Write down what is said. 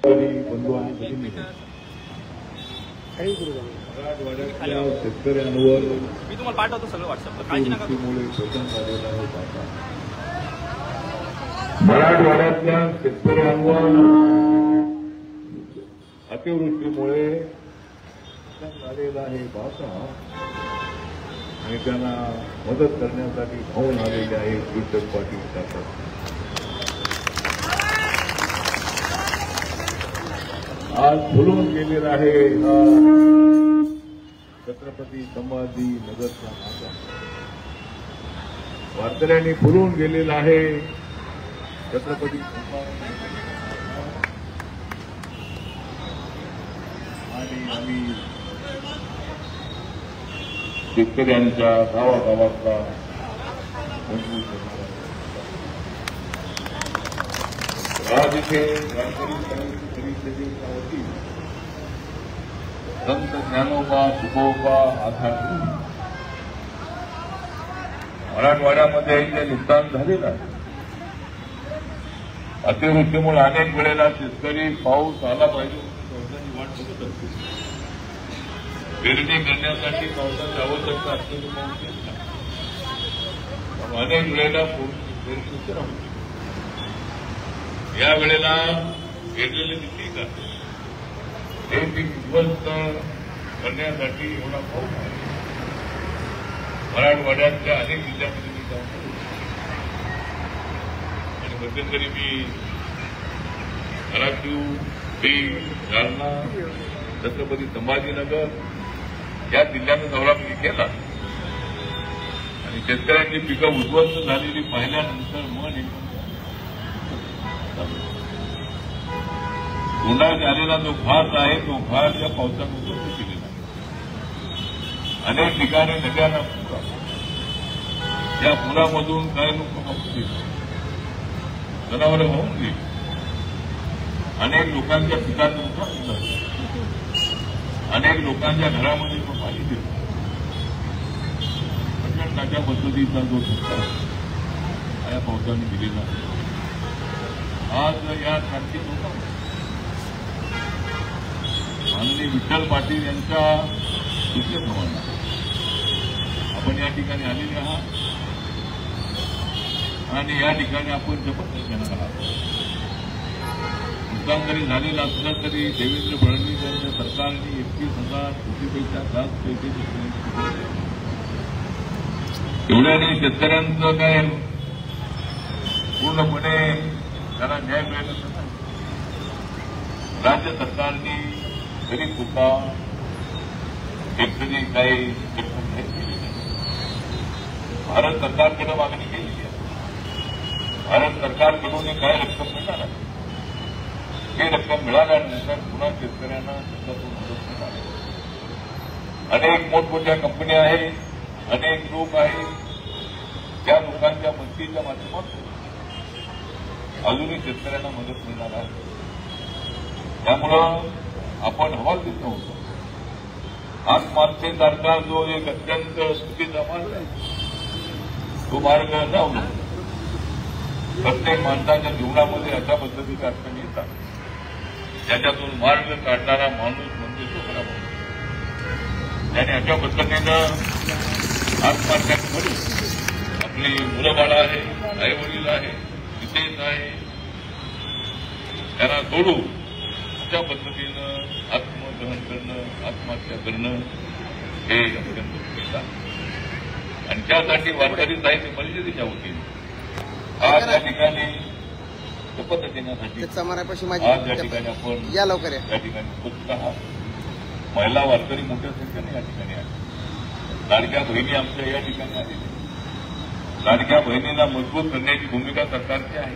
बंधू आणि भगिनी मराठवाड्यातल्या शेतकऱ्यांवर मी तुम्हाला पाठवतो सगळं व्हॉट्सअपला, काळजी नका करू. मराठवाड्यातल्या शेतकऱ्यांवर अतिवृष्टीमुळे झालेला आहे बाधा आणि त्यांना मदत करण्यासाठी धावून आलेले आहे विठ्ठल पाटील साहेब. आज फुलून गेलेला आहे हा छत्रपती संभाजी नगरचा नाका. वारकऱ्यांनी फुलून गेलेला आहे छत्रपती संभाजी आणि आम्ही शेतकऱ्यांच्या गावागावातला मजबूत करणार आज इथे वारकरी परिषदेच्या वतीने संत ज्ञानोबा तुकोबा आधार मराठवाड्यामध्ये जे नुकसान झालेलं आहे, अतिवृष्टीमुळे अनेक वेळेला शेतकरी पाऊस आला पाहिजे पावसाची वाट बघत असते. पेरणी करण्यासाठी पावसाची आवश्यकता असलेली पाऊस येत नाही. अनेक वेळेला पेरणी उशीर होते. या वेळेला पेरलेले पीक आहे हे पीक उद्ध्वस्त करण्यासाठी एवढा पाऊस आहे. मराठवाड्यातल्या अनेक जिल्ह्यामध्ये मी जाऊन आणि मध्यंतरी मी धाराशिव, बीड, जालना, छत्रपती संभाजीनगर या जिल्ह्यांचा दौरा मी केला आणि शेतकऱ्यांची पिकं उद्ध्वस्त झालेली पाहिल्यानंतर मन एकदम उन्हाळ्यात आलेला जो घास आहे तो घास या पावसानं उद्ध्वस्त केलेला आहे. अनेक ठिकाणी नद्यांना पूर आला. या पुरामधून काही लोक वाहून गेले, जनावरं वाहून गेली, अनेक लोकांच्या पिकाचं नुकसान झालं, अनेक लोकांच्या घरामध्ये तो पाणी गेलं. प्रचंडाच्या पद्धतीचा जो धक्का या पावसाने दिलेला आहे. आज या शांती लोकांना माननीय विठ्ठल पाटील यांच्या सूचनेप्रमाणे आपण या ठिकाणी आलेले आहात आणि या ठिकाणी आपण शपथ घेणार आहात. नुकसान जरी झालेलं असलं तरी देवेंद्र फडणवीस यांच्या सरकारने 31,000 कोटीपेक्षा जास्त पैसे एवढ्याने शेतकऱ्यांचं काय पूर्णपणे त्यांना न्याय मिळाला नाही. राज्य सरकारने तरी सुद्धा एकतरी काही रक्कम नाही केली नाही. भारत सरकारकडे मागणी केली आहे. भारत सरकारकडून काय रक्कम मिळणार आहे. ही रक्कम मिळाल्यानंतर पुन्हा शेतकऱ्यांना त्याच्यातून मदत मिळणार आहे. अनेक मोठमोठ्या कंपन्या आहेत, अनेक लोक आहेत, त्या लोकांच्या मदतीच्या माध्यमातून अजूनही शेतकऱ्यांना मदत मिळणार आहे. त्यामुळं आपण हवाल देत नव्हतो. आत्महत्येसारखा जो एक अत्यंत चुकीचा मार्ग आहे तो मार्ग जाऊ नको. प्रत्येक माणसाच्या जीवनामध्ये अशा पद्धतीच्या अडचणी येतात, त्याच्यातून मार्ग काढणारा माणूस म्हणजे तो खरा माणूस. त्याने अशा पद्धतीनं आत्महत्या करून आपली मुलं बाळं आहे, आईवडील आहे, विदेश आहे, त्यांना सोडून अशा पद्धतीनं आत्मदहन करणं, आत्महत्या करणं हे अत्यंत चुकीचं आहे. आणि त्यासाठी वारकरी साहित्य परिषदेच्या वतीने आज या ठिकाणी शपथ घेण्यासाठी आज या ठिकाणी आपण या ठिकाणी उपस्थित आहात. महिला वारकरी मोठ्या संख्येने या ठिकाणी आहेत. लाडक्या बहिणी आमच्या या ठिकाणी आलेल्या. लाडक्या बहिणीला मजबूत करण्याची भूमिका सरकारची आहे.